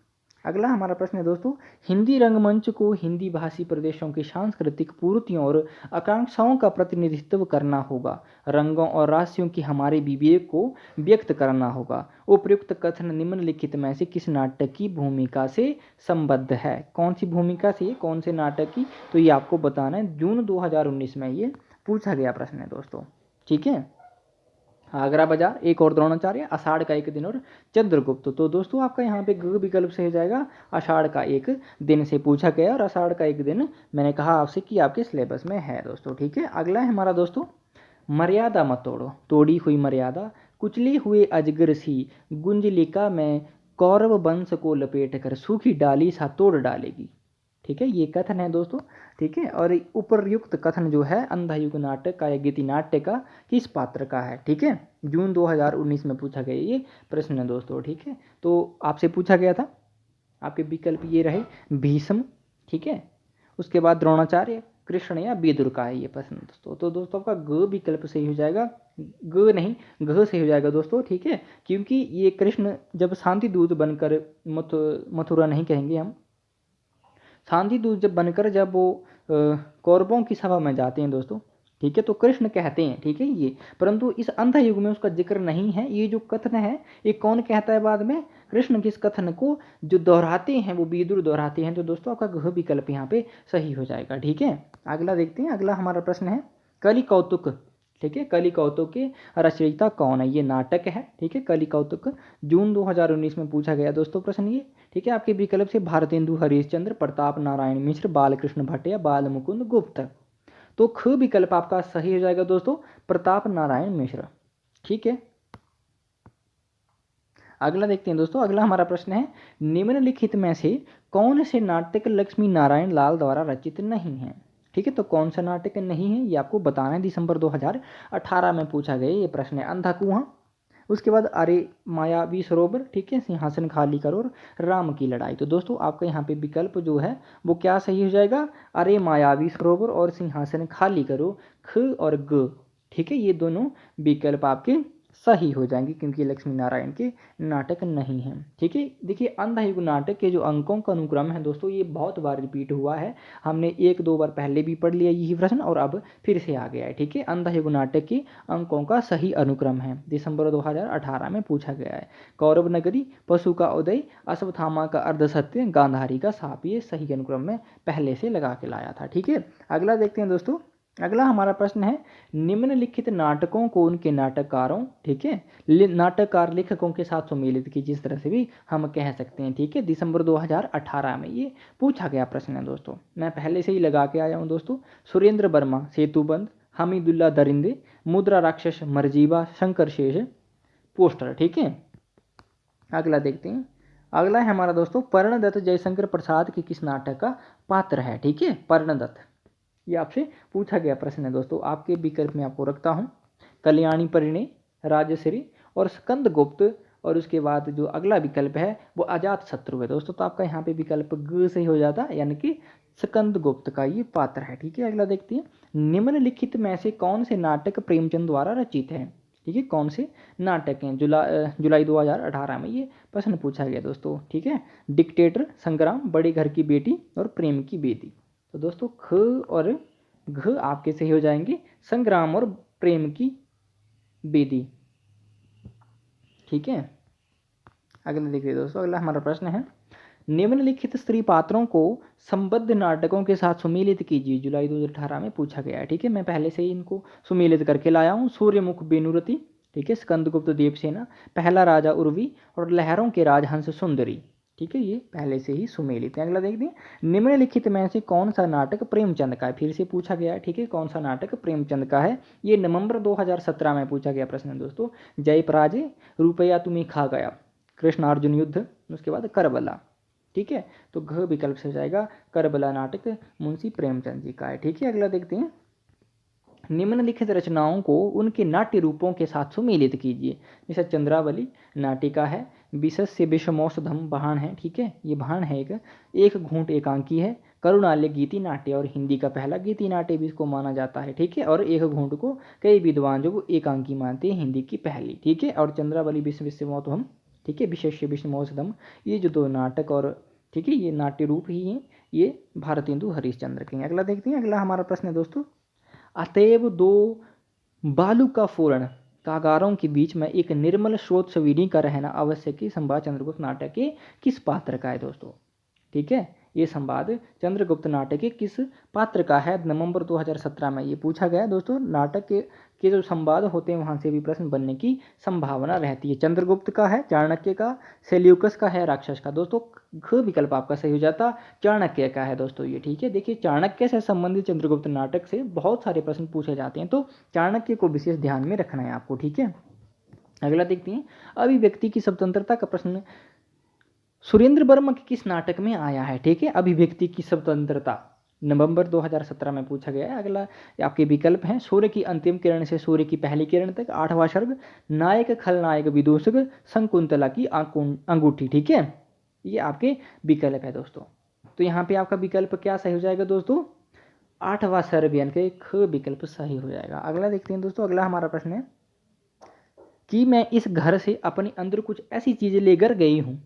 अगला हमारा प्रश्न है दोस्तों, हिंदी रंगमंच को हिंदी भाषी प्रदेशों की सांस्कृतिक पूर्तियों और आकांक्षाओं का प्रतिनिधित्व करना होगा। रंगों और राशियों की हमारे विवेक को व्यक्त करना होगा। उपयुक्त कथन निम्नलिखित में से किस नाटक की भूमिका से संबद्ध है? कौन सी भूमिका से, कौन से नाटक की? तो ये आपको बताना है। जून 2019 में ये पूछा गया प्रश्न है दोस्तों। ठीक है, आगरा बाजार, एक और द्रोणाचार्य, आषाढ़ का एक दिन और चंद्रगुप्त। तो दोस्तों आपका यहाँ पे ग विकल्प से हो जाएगा आषाढ़ का एक दिन से पूछा गया, और आषाढ़ का एक दिन मैंने कहा आपसे कि आपके सिलेबस में है दोस्तों। ठीक है, अगला है हमारा दोस्तों, मर्यादा मत तोड़ो, तोड़ी हुई मर्यादा, कुचले हुए अजगर सी गुंजलिका में कौरव वंश को लपेट कर सूखी डाली सा तोड़ डालेगी। ठीक है, ये कथन है दोस्तों। ठीक है, और उपरयुक्त कथन जो है अंधायुग नाटक का या गीति नाट्य का किस पात्र का है? ठीक है, जून 2019 में पूछा गया ये प्रश्न है दोस्तों। ठीक है, तो आपसे पूछा गया था, आपके विकल्प ये रहे भीष्म, ठीक है, उसके बाद द्रोणाचार्य, कृष्ण या विदुर का है ये प्रश्न दोस्तों। तो दोस्तों आपका ग विकल्प सही हो जाएगा, ग नहीं घ सही हो जाएगा दोस्तों। ठीक है, क्योंकि ये कृष्ण जब शांति दूत बनकर मथुरा नहीं कहेंगे हम, शांति दूत जब बनकर जब वो कौरवों की सभा में जाते हैं दोस्तों, ठीक है, तो कृष्ण कहते हैं, ठीक है ये, परंतु इस अंध युग में उसका जिक्र नहीं है। ये जो कथन है ये कौन कहता है बाद में? कृष्ण किस कथन को जो दोहराते हैं वो विदुर दोहराते हैं। तो दोस्तों आपका घ विकल्प यहाँ पे सही हो जाएगा। ठीक है, अगला देखते हैं। अगला हमारा प्रश्न है कलि कौतुक। ठीक है, कलि कौतुक के रचयिता कौन है? ये नाटक है। ठीक है, कलि कौतुक जून 2019 में पूछा गया दोस्तों प्रश्न ये। ठीक है, आपके विकल्प से भारतेंदु हरिश्चंद्र, प्रताप नारायण मिश्र, बालकृष्ण भट्ट या बाल मुकुंद गुप्त। तो ख विकल्प आपका सही हो जाएगा दोस्तों, प्रताप नारायण मिश्र। ठीक है, अगला देखते हैं दोस्तों। अगला हमारा प्रश्न है निम्नलिखित में से कौन से नाटक लक्ष्मी नारायण लाल द्वारा रचित नहीं है? ठीक है, तो कौन सा नाटक नहीं है ये आपको बताना है। दिसंबर 2018 में पूछा गया ये प्रश्न है। अंधा कुआं, उसके बाद अरे मायावी सरोवर, ठीक है, सिंहासन खाली करो और राम की लड़ाई। तो दोस्तों आपका यहाँ पे विकल्प जो है वो क्या सही हो जाएगा? अरे मायावी सरोवर और सिंहासन खाली करो, ख और ग। ठीक है, ये दोनों विकल्प आपके सही हो जाएंगे क्योंकि लक्ष्मी नारायण के नाटक नहीं है। ठीक है, देखिए अंधायुग नाटक के जो अंकों का अनुक्रम है दोस्तों ये बहुत बार रिपीट हुआ है। हमने एक दो बार पहले भी पढ़ लिया यही प्रश्न और अब फिर से आ गया है। ठीक है, अंधायुग नाटक के अंकों का सही अनुक्रम है, दिसंबर 2018 में पूछा गया है। कौरव नगरी, पशु का उदय, अश्वत्थामा का अर्धसत्य, गांधारी का साप, ये सही अनुक्रम में पहले से लगा के लाया था। ठीक है, अगला देखते हैं दोस्तों। अगला हमारा प्रश्न है निम्नलिखित नाटकों को उनके नाटककारों, ठीक है, नाटककार लेखकों के साथ सुमेलित की, जिस तरह से भी हम कह सकते हैं। ठीक है, दिसंबर 2018 में ये पूछा गया प्रश्न है दोस्तों। मैं पहले से ही लगा के आया हूँ दोस्तों। सुरेंद्र वर्मा सेतुबंद, हमीदुल्ला दरिंदे, मुद्रा राक्षस मरजीवा, शंकर शेष पोस्टर। ठीक है, अगला देखते हैं। अगला है हमारा दोस्तों पर्णदत्त जयशंकर प्रसाद के किस नाटक का पात्र है? ठीक है, पर्णदत्त ये आपसे पूछा गया प्रश्न है दोस्तों। आपके विकल्प में आपको रखता हूँ कल्याणी परिणय, राजश्री और स्कंदगुप्त, और उसके बाद जो अगला विकल्प है वो अजात शत्रु है दोस्तों। तो आपका यहाँ पे विकल्प ग सही हो जाता है, यानी कि स्कंदगुप्त का ये पात्र है। ठीक है, अगला देखते हैं निम्नलिखित में से कौन से नाटक प्रेमचंद द्वारा रचित हैं? ठीक है, कौन से नाटक हैं? जुलाई 2018 में ये प्रश्न पूछा गया दोस्तों। ठीक है, डिक्टेटर, संग्राम, बड़े घर की बेटी और प्रेम की बेटी। तो दोस्तों ख और घ आपके सही हो जाएंगे, संग्राम और प्रेम की बेदी। ठीक है, अगला देखिए दोस्तों। अगला हमारा प्रश्न है निम्नलिखित स्त्री पात्रों को संबद्ध नाटकों के साथ सुमेलित कीजिए, जुलाई 2018 में पूछा गया है। ठीक है, मैं पहले से ही इनको सुमेलित करके लाया हूँ। सूर्यमुख बेनुरति, ठीक है, स्कंदगुप्त देवसेना, पहला राजा उर्वी और लहरों के राजहंस सुंदरी। ठीक है, ये पहले से ही सुमेलित है। अगला देखते हैं निम्नलिखित में से कौन सा नाटक प्रेमचंद का है? फिर से पूछा गया है। ठीक है, कौन सा नाटक प्रेमचंद का है? ये नवंबर 2017 में पूछा गया प्रश्न है दोस्तों। जय पराजय, रुपया तुम्हें खा गया, कृष्णार्जुन युद्ध, उसके बाद करबला। ठीक है, तो घ विकल्प से हो जाएगा करबला नाटक मुंशी प्रेमचंद जी का है। ठीक है, अगला देखते हैं निम्नलिखित रचनाओं को उनके नाट्य रूपों के साथ सुमेलित कीजिए। जैसे चंद्रावली नाटिका है, विशस्य विषमोषधम भाण है, ठीक है, ये भाण है, एक घूंट एकांकी है, करुणालय गीति नाट्य और हिंदी का पहला गीति नाट्य भी इसको माना जाता है, ठीक है। और एक घूंट को कई विद्वान जो एकांकी मानते हैं, हिंदी की पहली, ठीक है। और चंद्रावली विश्वमोत्तम, ठीक है, विशेष विश्वमोत्तम, ये जो दो नाटक और, ठीक है, ये नाट्य रूप ही हैं, ये भारतेंदु हरिश्चंद्र के हैं। अगला देखते हैं, अगला हमारा प्रश्न है दोस्तों, अतएव दो बालू का फोड़न कागारों के बीच में एक निर्मल स्रोत सवीरी का रहना आवश्यक है, संवाद चंद्रगुप्त नाटक के किस पात्र का है दोस्तों, ठीक है। ये संवाद चंद्रगुप्त नाटक के किस पात्र का है, नवंबर 2017 में ये पूछा गया दोस्तों। नाटक के जो संवाद होते हैं वहाँ से भी प्रश्न बनने की संभावना रहती है। चंद्रगुप्त का है, चाणक्य का, सेल्यूकस का है, राक्षस का। दोस्तों ख विकल्प आपका सही हो जाता, चाणक्य का है दोस्तों ये, ठीक है। देखिए चाणक्य से संबंधित चंद्रगुप्त नाटक से बहुत सारे प्रश्न पूछे जाते हैं, तो चाणक्य को विशेष ध्यान में रखना है आपको, ठीक है। अगला देखते हैं, अभिव्यक्ति की स्वतंत्रता का प्रश्न सुरेंद्र वर्मा के किस नाटक में आया है, ठीक है। अभिव्यक्ति की स्वतंत्रता नवंबर 2017 में पूछा गया है। अगला आपके विकल्प हैं, सूर्य की अंतिम किरण से सूर्य की पहली किरण तक, 8वां सर्ग, नायक खलनायक विदूषक, शकुंतला की अंगूठी, ठीक है। ये आपके विकल्प है दोस्तों। तो यहाँ पे आपका विकल्प क्या सही हो जाएगा दोस्तों, 8वां सर्ग यानी कि ख विकल्प सही हो जाएगा। अगला देखते हैं दोस्तों, अगला हमारा प्रश्न है कि मैं इस घर से अपने अंदर कुछ ऐसी चीजें लेकर गई हूँ,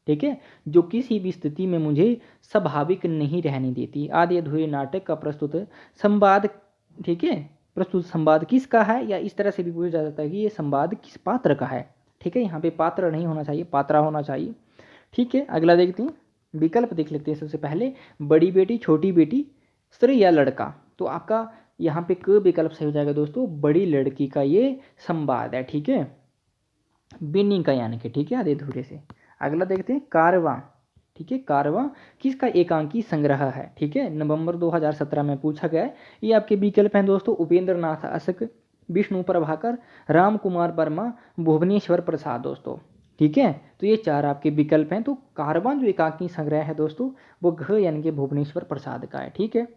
ठीक है, जो किसी भी स्थिति में मुझे स्वाभाविक नहीं रहने देती। आधे अधूरे नाटक का प्रस्तुत संवाद, ठीक है, प्रस्तुत संवाद किसका है, या इस तरह से भी पूछा जा सकता है कि ये संवाद किस पात्र का है, ठीक है। यहाँ पे पात्र नहीं होना चाहिए, पात्रा होना चाहिए, ठीक है। अगला देखते हैं, विकल्प देख लेते हैं। सबसे पहले बड़ी बेटी, छोटी बेटी, स्त्री या लड़का। तो आपका यहाँ पे क विकल्प सही हो जाएगा दोस्तों, बड़ी लड़की का ये संवाद है, ठीक है, बिन्नी का यानी कि, ठीक है, आधे अधूरे से। अगला देखते हैं, कारवां, ठीक है, कारवां किसका एकांकी संग्रह है, ठीक है, नवंबर 2017 में पूछा गया है। ये आपके विकल्प हैं दोस्तों, उपेंद्र नाथ अशक, विष्णु प्रभाकर, राम कुमार वर्मा, भुवनेश्वर प्रसाद दोस्तों, ठीक है। तो ये चार आपके विकल्प हैं। तो कारवां जो एकांकी संग्रह है दोस्तों, वो घ यानी कि भुवनेश्वर प्रसाद का है, ठीक है।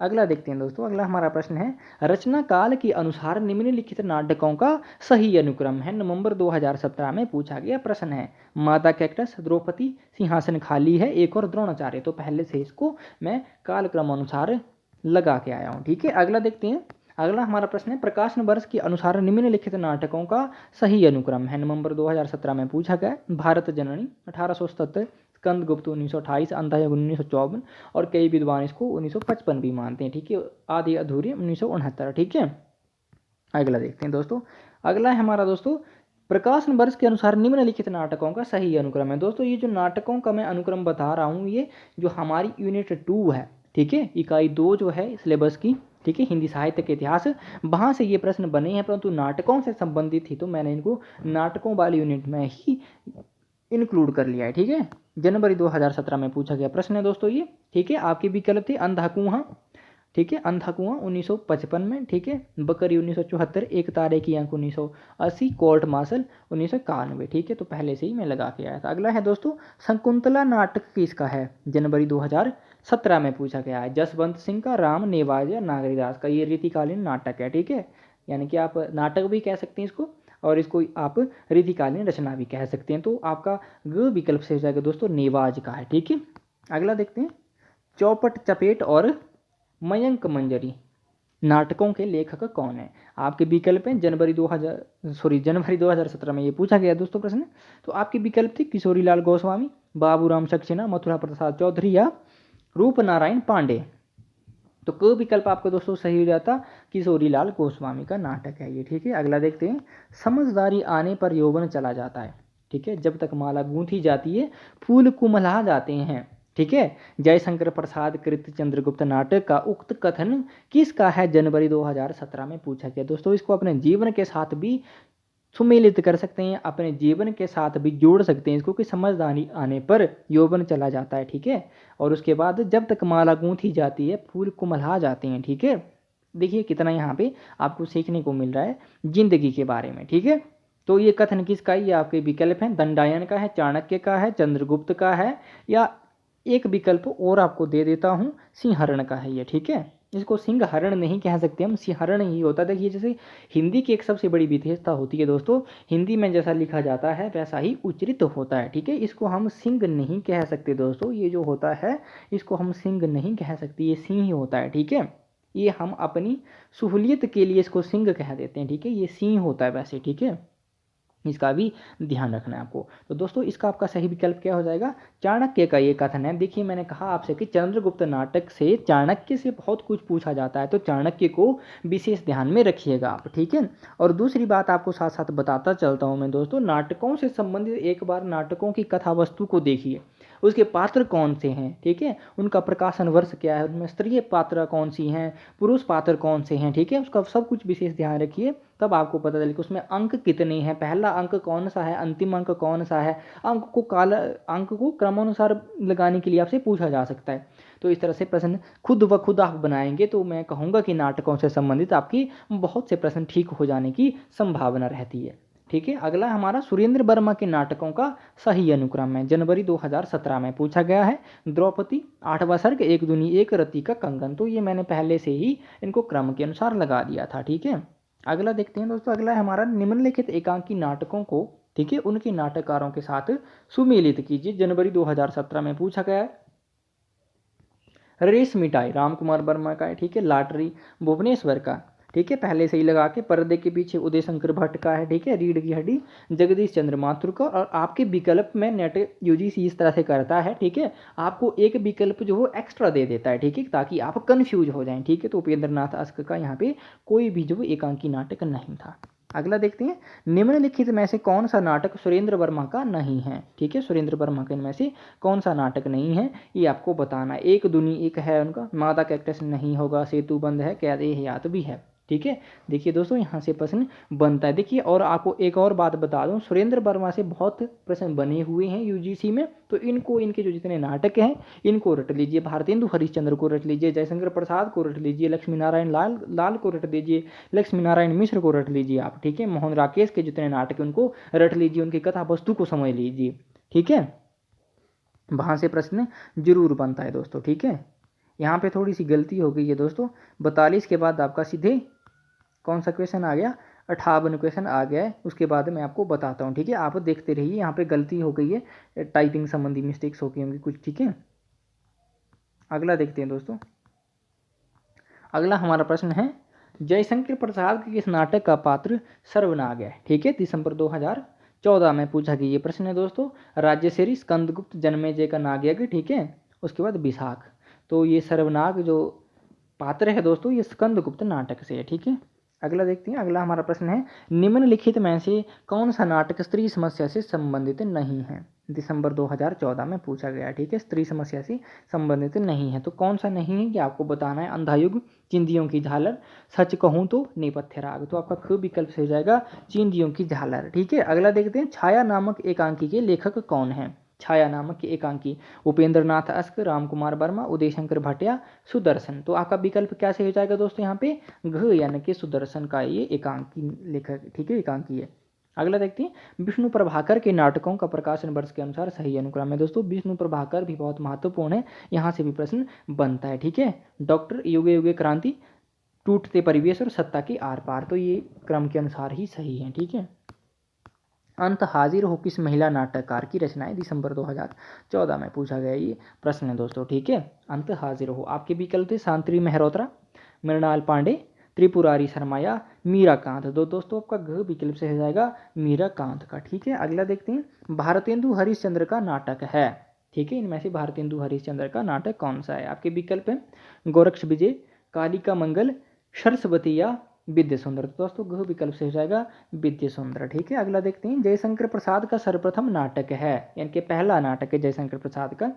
अगला देखते हैं दोस्तों, अगला हमारा प्रश्न है, रचना काल के अनुसार निम्नलिखित नाटकों का सही अनुक्रम है, नवंबर 2017 में पूछा गया प्रश्न है। माता कैक्टस, द्रौपदी, सिंहासन खाली है, एक और द्रोणाचार्य। तो पहले से इसको मैं कालक्रम अनुसार लगा के आया हूँ, ठीक है। अगला देखते हैं, अगला हमारा प्रश्न है, प्रकाशन वर्ष के अनुसार निम्नलिखित नाटकों का सही अनुक्रम है, नवंबर 2017 में पूछा गया। भारत जननी 1877, स्कंदगुप्त 1928, अंधायुग 1954 और कई विद्वान इसको 1955 भी मानते हैं, ठीक है। आधे अधूरे 1969, ठीक है। अगला देखते हैं दोस्तों, अगला है हमारा दोस्तों, प्रकाशन वर्ष के अनुसार निम्नलिखित नाटकों का सही अनुक्रम है। दोस्तों ये जो नाटकों का मैं अनुक्रम बता रहा हूँ, ये जो हमारी यूनिट 2 है, ठीक है, इकाई 2 जो है सिलेबस की, ठीक है, हिंदी साहित्य के इतिहास, वहाँ से ये प्रश्न बने हैं, परंतु नाटकों से संबंधित थी तो मैंने इनको नाटकों वाली यूनिट में ही इंक्लूड कर लिया है, ठीक है। जनवरी 2017 में पूछा गया प्रश्न है दोस्तों ये, ठीक है। आपके विकल्प थे अंधा कुआं, ठीक है, अंधा कुआं 1955 में, ठीक है, बकरी 1974, एक तारे की आंख 1980, कोर्ट मार्शल 1991, ठीक है। तो पहले से ही मैं लगा के आया था। अगला है दोस्तों, शकुंतला नाटक किसका है, जनवरी 2017 में पूछा गया है। जसवंत सिंह का, राम नेवाज या नागरीदास का। ये रीतिकालीन नाटक है, ठीक है, यानी कि आप नाटक भी कह सकते हैं इसको, और इसको आप रीतिकालीन रचना भी कह सकते हैं। तो आपका ग विकल्प से हो जाएगा दोस्तों, नेवाज का है, ठीक है। अगला देखते हैं, चौपट चपेट और मयंक मंजरी नाटकों के लेखक कौन है। आपके विकल्प हैं, जनवरी 2017 में ये पूछा गया दोस्तों प्रश्न। तो आपके विकल्प थे किशोरीलाल गोस्वामी, बाबूराम सक्सेना, मथुरा प्रसाद चौधरी या रूप नारायण पांडे। तो क विकल्प आपका दोस्तों सही हो जाता, किशोरीलाल गोस्वामी का नाटक है ये, ठीक है। अगला देखते हैं, समझदारी आने पर यौवन चला जाता है, ठीक है, जब तक माला गूंथी जाती है फूल कुमला जाते हैं, ठीक है। जयशंकर प्रसाद कृत चंद्रगुप्त नाटक का उक्त कथन किसका है, जनवरी 2017 में पूछा गया दोस्तों। इसको अपने जीवन के साथ भी सुमेलित कर सकते हैं, अपने जीवन के साथ भी जोड़ सकते हैं इसको, कि समझदारी आने पर यौवन चला जाता है, ठीक है। और उसके बाद जब तक माला गूंथी जाती है फूल कुमला जाते हैं, ठीक है। देखिए कितना यहाँ पे आपको सीखने को मिल रहा है जिंदगी के बारे में, ठीक है। तो ये कथन किसका है, ये आपके विकल्प हैं, दंडायन का है, चाणक्य का है, चंद्रगुप्त का है, या एक विकल्प और आपको दे देता हूँ, सिंहरण का है ये, ठीक है। इसको सिंह हरण नहीं कह सकते हम, सिंहरण ही होता है। देखिए जैसे हिंदी की एक सबसे बड़ी विशेषता होती है दोस्तों, हिंदी में जैसा लिखा जाता है वैसा ही उच्चरित होता है, ठीक है। इसको हम सिंह नहीं कह सकते दोस्तों, ये जो होता है इसको हम सिंह नहीं कह सकते, ये सिंह ही होता है, ठीक है। ये हम अपनी सहूलियत के लिए इसको सिंह कह देते हैं, ठीक है। ये सिंह होता है वैसे, ठीक है। इसका भी ध्यान रखना है आपको। तो दोस्तों इसका आपका सही विकल्प क्या हो जाएगा, चाणक्य का ये कथन है। देखिए मैंने कहा आपसे कि चंद्रगुप्त नाटक से चाणक्य से बहुत कुछ पूछा जाता है, तो चाणक्य को विशेष ध्यान में रखिएगा आप, ठीक है। और दूसरी बात आपको साथ साथ बताता चलता हूँ मैं दोस्तों, नाटकों से संबंधित एक बार नाटकों की कथा वस्तु को देखिए, उसके पात्र कौन से हैं, ठीक है, उनका प्रकाशन वर्ष क्या है, उनमें स्त्रीय पात्र कौन सी हैं, पुरुष पात्र कौन से हैं, ठीक है, उसका सब कुछ विशेष ध्यान रखिए, तब आपको पता चले कि उसमें अंक कितने हैं, पहला अंक कौन सा है, अंतिम अंक कौन सा है। अंक को क्रमानुसार लगाने के लिए आपसे पूछा जा सकता है। तो इस तरह से प्रश्न खुद ब खुद आप बनाएंगे तो मैं कहूँगा कि नाटकों से संबंधित आपकी बहुत से प्रश्न ठीक हो जाने की संभावना रहती है, ठीक है। अगला हमारा सुरेंद्र वर्मा के नाटकों का सही अनुक्रम है, जनवरी 2017 में पूछा गया है। द्रौपदी, आठवां सर्ग, एक दूनी एक, रति का कंगन, तो ये मैंने पहले से ही इनको क्रम के अनुसार लगा दिया था, ठीक है। अगला देखते हैं दोस्तों, अगला है हमारा निम्नलिखित एकांकी नाटकों को, ठीक है, उनके नाटककारों के साथ सुमेलित कीजिए, जनवरी 2017 में पूछा गया है। रेस मिठाई राम कुमार वर्मा का है, ठीक है। लॉटरी भुवनेश्वर का, ठीक है, पहले से ही लगा के। पर्दे के पीछे उदय शंकर भट्ट का है, ठीक है। रीढ़ की हड्डी जगदीश चंद्र माथुर का। और आपके विकल्प में नेट यूजीसी इस तरह से करता है, ठीक है, आपको एक विकल्प जो वो एक्स्ट्रा दे देता है, ठीक है, ताकि आप कंफ्यूज हो जाएं, ठीक है। तो उपेंद्र नाथ अस्क का यहाँ पे कोई भी जो एकांकी नाटक नहीं था। अगला देखते हैं, निम्नलिखित में से कौन सा नाटक सुरेंद्र वर्मा का नहीं है, ठीक है। सुरेंद्र वर्मा के में से कौन सा नाटक नहीं है ये आपको बताना है। एक दूनी एक है उनका, मादा कैक्टस नहीं होगा, सेतु बंद है, कैद ए हयात भी है, ठीक है। देखिए दोस्तों यहाँ से प्रश्न बनता है। देखिए और आपको एक और बात बता दूं, सुरेंद्र वर्मा से बहुत प्रश्न बने हुए हैं यूजीसी में, तो इनको इनके जो जितने नाटक हैं इनको रट लीजिए। भारतेंदु हरिश्चंद्र को रट लीजिए, जयशंकर प्रसाद को रट लीजिए, लक्ष्मी नारायण लाल को रट लीजिए, लक्ष्मी नारायण मिश्र को रट लीजिए आप, ठीक है। मोहन राकेश के जितने नाटक हैं उनको रट लीजिए, उनकी कथा वस्तु को समझ लीजिए, ठीक है। वहाँ से प्रश्न जरूर बनता है दोस्तों, ठीक है। यहाँ पे थोड़ी सी गलती हो गई है दोस्तों, 42 के बाद आपका सीधे कौन सा क्वेश्चन आ गया, 58 क्वेश्चन आ गया है। उसके बाद मैं आपको बताता हूँ, ठीक है। आप देखते रहिए, यहाँ पे गलती हो गई है, टाइपिंग संबंधी मिस्टेक्स हो गई होंगी कुछ, ठीक है। अगला देखते हैं दोस्तों, अगला हमारा प्रश्न है, जयशंकर प्रसाद के किस नाटक का पात्र सर्वनाग है, ठीक है। दिसंबर 2014 में पूछा गया ये प्रश्न है दोस्तों। राज्यश्री, स्कंदगुप्त, जन्मेजय का नागयज्ञ, ठीक है। उसके बाद विशाख, तो ये सर्वनाग जो पात्र है दोस्तों ये स्कंदगुप्त नाटक से है, ठीक है। अगला देखते हैं, अगला हमारा प्रश्न है, निम्नलिखित में से कौन सा नाटक स्त्री समस्या से संबंधित नहीं है। दिसंबर 2014 में पूछा गया, ठीक है, स्त्री समस्या से संबंधित नहीं है, तो कौन सा नहीं है कि आपको बताना है। अंधायुग, चिंदियों की झालर, सच कहूँ तो, नेपथ्य राग, तो आपका ख विकल्प से हो जाएगा चिंदियों की झालर, ठीक है। अगला देखते हैं, छाया नामक एकांकी के लेखक कौन है। छाया नामक के एकांकी उपेंद्र नाथ अस्क, राम कुमार वर्मा, उदय शंकर भटिया, सुदर्शन, तो आपका विकल्प क्या से हो जाएगा दोस्तों, यहाँ पे घ यानी कि सुदर्शन का ये एकांकी लेखक, ठीक है, एकांकी है। अगला देखते हैं, विष्णु प्रभाकर के नाटकों का प्रकाशन वर्ष के अनुसार सही अनुक्रम है। दोस्तों विष्णु प्रभाकर भी बहुत महत्वपूर्ण है, यहाँ से भी प्रश्न बनता है, ठीक है। डॉक्टर, युगे युगे क्रांति, टूटते परिवेश और सत्ता की आर पार, तो ये क्रम के अनुसार ही सही है, ठीक है। अंत हाजिर हो किस महिला नाटककार की रचनाएं, दिसंबर 2014 में पूछा गया ये प्रश्न है दोस्तों, ठीक है। अंत हाजिर हो, आपके विकल्प थे शांति मेहरोत्रा, मृणाल पांडे, त्रिपुरारी शर्मा या मीराकांत, दोस्तों आपका घ विकल्प से हो जाएगा मीराकांत का, ठीक है। अगला देखते हैं, भारतेंदु हरिश्चंद्र का नाटक है, ठीक है, इनमें से भारतेंदु हरिश्चंद्र का नाटक कौन सा है। आपके विकल्प है गोरक्ष विजय, कालिका मंगल, सरस्वती या विद्या सुंदर, तो दोस्तों घ विकल्प से हो जाएगा विद्या सुंदर, ठीक है। अगला देखते हैं, जयशंकर प्रसाद का सर्वप्रथम नाटक है, यानी कि पहला नाटक है जयशंकर प्रसाद का,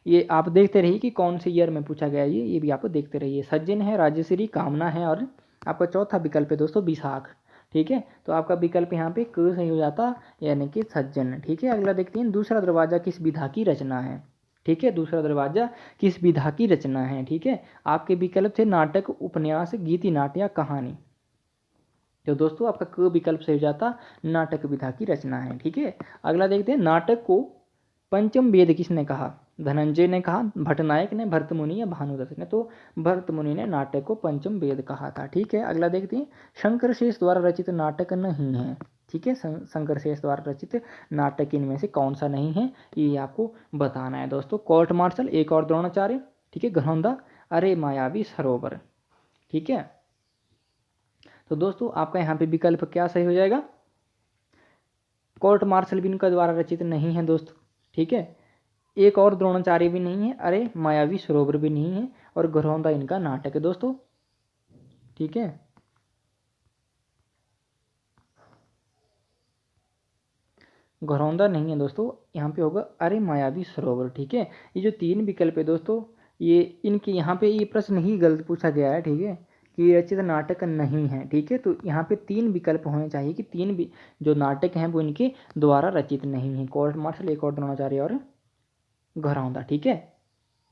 ये आप देखते रहिए कि कौन से ईयर में पूछा गया ये भी आप देखते रहिए। सज्जन है, राजश्री, कामना है, और आपका चौथा विकल्प है दोस्तों विशाख, ठीक है। तो आपका विकल्प यहाँ पे क सही हो जाता, यानी कि सज्जन, ठीक है। अगला देखते हैं, दूसरा दरवाजा किस विधा की रचना है, ठीक है। दूसरा दरवाजा किस विधा की रचना है, ठीक है। आपके विकल्प थे नाटक, उपन्यास, गीति नाट्य या कहानी, तो दोस्तों आपका क विकल्प से हो जाता नाटक विधा की रचना है, ठीक है। अगला देखते हैं, नाटक को पंचम वेद किसने कहा, धनंजय ने कहा, भट्टनायक ने, भरतमुनि या भानुदत्त ने? तो भरतमुनि ने नाटक को पंचम वेद कहा था। ठीक है, अगला देखते हैं। शंकर शेष द्वारा रचित नाटक नहीं है। ठीक है, शंकर शेष द्वारा रचित नाटक इनमें से कौन सा नहीं है, ये आपको बताना है दोस्तों। कोर्ट मार्शल, एक और द्रोणाचार्य, ठीक है, घरौंदा, अरे मायावी सरोवर। ठीक है, तो दोस्तों आपका यहाँ पे विकल्प क्या सही हो जाएगा? कोर्ट मार्शल भी इनका द्वारा रचित नहीं है दोस्तों। ठीक है, एक और द्रोणाचार्य भी नहीं है, अरे मायावी सरोवर भी नहीं है, और घरौंदा इनका नाटक है दोस्तों। ठीक है, घरौंदा नहीं है दोस्तों, यहाँ पे होगा अरे मायावी सरोवर। ठीक है, ये जो तीन विकल्प है दोस्तों, ये इनके यहाँ पे ये प्रश्न ही गलत पूछा गया है। ठीक है, कि रचित नाटक नहीं है। ठीक है, तो यहाँ पे तीन विकल्प होने चाहिए कि तीन भी जो नाटक हैं वो इनके द्वारा रचित नहीं है। कोर्ट मार्शल, एक और द्रोणाचार्य और घरौंदा। ठीक है,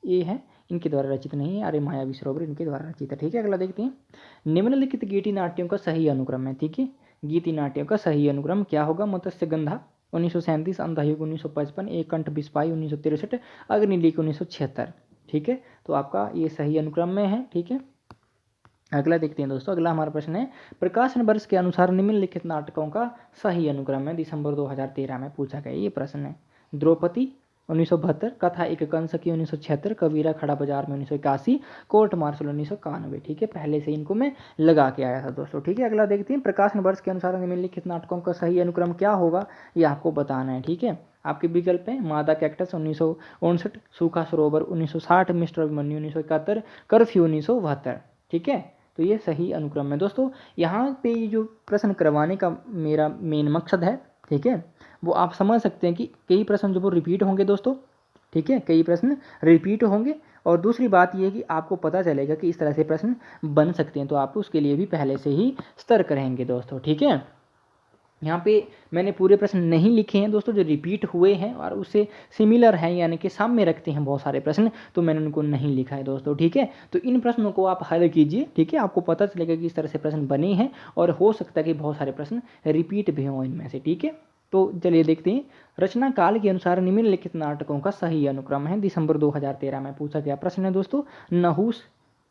ये है इनके द्वारा रचित नहीं है, अरे मायावी सरोवर इनके द्वारा रचित है। ठीक है, अगला देखते हैं। निम्नलिखित गीति नाट्यों का सही अनुक्रम है। ठीक है, गीति नाट्यों का सही अनुक्रम क्या होगा? मत्स्यगंधा 1937, अंधायुग 1955, एक कंठ बिस्पाई 1963, अग्निलीक 1976। ठीक है, तो आपका ये सही अनुक्रम में है। ठीक है, अगला देखते हैं दोस्तों। अगला हमारा प्रश्न है, प्रकाशन वर्ष के अनुसार निम्नलिखित नाटकों का सही अनुक्रम है। दिसंबर 2013 में पूछा गया ये प्रश्न है। द्रौपदी 1972, कथा एक कंस की 1976, कबीरा खड़ा बाजार में 1981, कोर्ट मार्शल 1991। ठीक है, पहले से इनको मैं लगा के आया था दोस्तों। ठीक है, अगला देखते हैं। प्रकाशन वर्ष के अनुसार निम्नलिखित नाटकों का सही अनुक्रम क्या होगा, ये आपको बताना है। ठीक है, आपके विकल्प हैं मादा कैक्टस 1959, सूखा सरोवर 1960, मिस्टर अभिमन्यु 1971, कर्फ्यू 1972। ठीक है, तो ये सही अनुक्रम है दोस्तों। यहाँ पे ये जो प्रश्न करवाने का मेरा मेन मकसद है, ठीक है, वो आप समझ सकते हैं कि कई प्रश्न जो वो रिपीट होंगे दोस्तों। ठीक है, कई प्रश्न रिपीट होंगे, और दूसरी बात ये है कि आपको पता चलेगा कि इस तरह से प्रश्न बन सकते हैं, तो आप उसके लिए भी पहले से ही सतर्क रहेंगे दोस्तों। ठीक है, यहाँ पे मैंने पूरे प्रश्न नहीं लिखे हैं दोस्तों, जो रिपीट हुए हैं और उससे सिमिलर हैं, यानी कि सामने रखते हैं बहुत सारे प्रश्न, तो मैंने उनको नहीं लिखा है दोस्तों। ठीक है, तो इन प्रश्नों को आप हल कीजिए। ठीक है, आपको पता चलेगा कि इस तरह से प्रश्न बने हैं, और हो सकता है कि बहुत सारे प्रश्न रिपीट भी हों इनमें से। ठीक है, तो चलिए देखते हैं। रचना काल के अनुसार निम्नलिखित नाटकों का सही अनुक्रम है। दिसंबर 2013 में पूछा गया प्रश्न है दोस्तों। नहुस,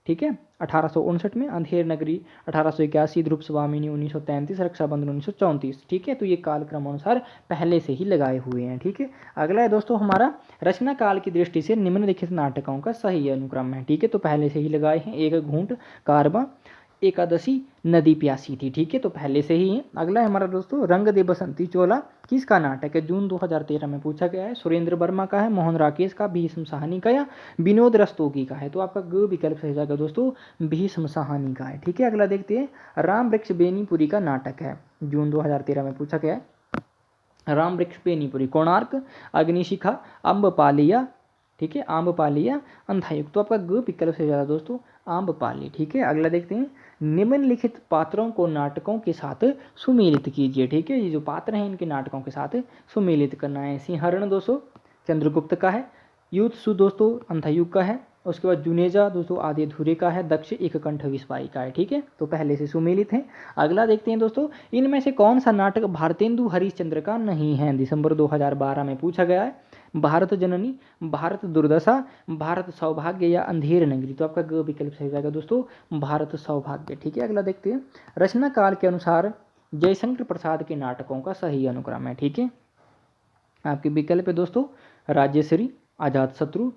ठीक है, 1859 में, अंधेर नगरी 1881, ध्रुव स्वामिनी 1933, रक्षाबंधन 1934। ठीक है, तो ये कालक्रम अनुसार पहले से ही लगाए हुए हैं। ठीक है, अगला है दोस्तों हमारा, रचना काल की दृष्टि से निम्नलिखित नाटकों का सही अनुक्रम है। ठीक है, तो पहले से ही लगाए हैं। एक घूंट कारवां, एकादशी, नदी प्यासी थी। ठीक है, तो पहले से ही है। अगला है हमारा दोस्तों, रंग दे बसंती चोला किसका नाटक है? जून 2013 में पूछा गया है। सुरेंद्र वर्मा का है, मोहन राकेश का, भीष्म साहनी का, या विनोद रस्तोगी का है? तो आपका ग विकल्प सही जाएगा दोस्तों, भीष्म साहनी का है। ठीक है, अगला देखते हैं। राम वृक्ष बेनीपुरी का नाटक है, जून 2013 में पूछा गया है। राम वृक्ष बेनीपुरी, कोणार्क, अग्निशिखा, अम्बपालिया, ठीक है, आम्रपाली, अंधायुग। तो आपका ग विकल्प से ज़्यादा दोस्तों आम्रपाली। ठीक है, अगला देखते हैं। निम्नलिखित पात्रों को नाटकों के साथ सुमेलित कीजिए। ठीक है, ये जो पात्र हैं इनके नाटकों के साथ सुमेलित करना है। सिंहरण दोस्तों चंद्रगुप्त का है, युद्धसु दोस्तों अंधायुग का है, उसके बाद जुनेजा दोस्तों आदि अधूरे का है, दक्ष एक कंठ विस्पाई का है। ठीक है, तो पहले से सुमेलित है। अगला देखते हैं दोस्तों, इनमें से कौन सा नाटक भारतेंदु हरिश्चंद्र का नहीं है? दिसंबर 2012 में पूछा गया है। भारत जननी, भारत दुर्दशा, भारत सौभाग्य, या अंधेर नगरी? तो आपका ग विकल्प सही जाएगा दोस्तों, भारत सौभाग्य। ठीक है, अगला देखते हैं। रचना काल के अनुसार जयशंकर प्रसाद के नाटकों का सही अनुक्रम है। ठीक है, आपके विकल्प है दोस्तों, राज्यश्री, अजातशत्रु,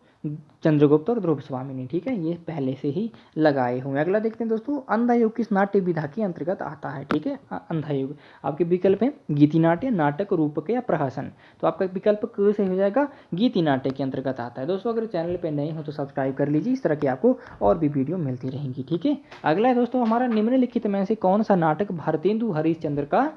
चंद्रगुप्त और ध्रुव स्वामिनी। ठीक है, ये पहले से ही लगाए हुए। अगला देखते हैं दोस्तों, अंधायुग किस नाट्य विधा के अंतर्गत आता है? ठीक है, अंधायुग। आपके विकल्प हैं गीति नाट्य, नाटक, रूपक, या प्रहसन? तो आपका विकल्प क से हो जाएगा, गीति नाट्य के अंतर्गत आता है। दोस्तों अगर चैनल पर नए हो तो सब्सक्राइब कर लीजिए, इस तरह की आपको और भी वीडियो मिलती रहेंगी। ठीक है, अगला है दोस्तों हमारा, निम्नलिखित में से कौन सा नाटक भारतेंदु हरिश्चंद्र का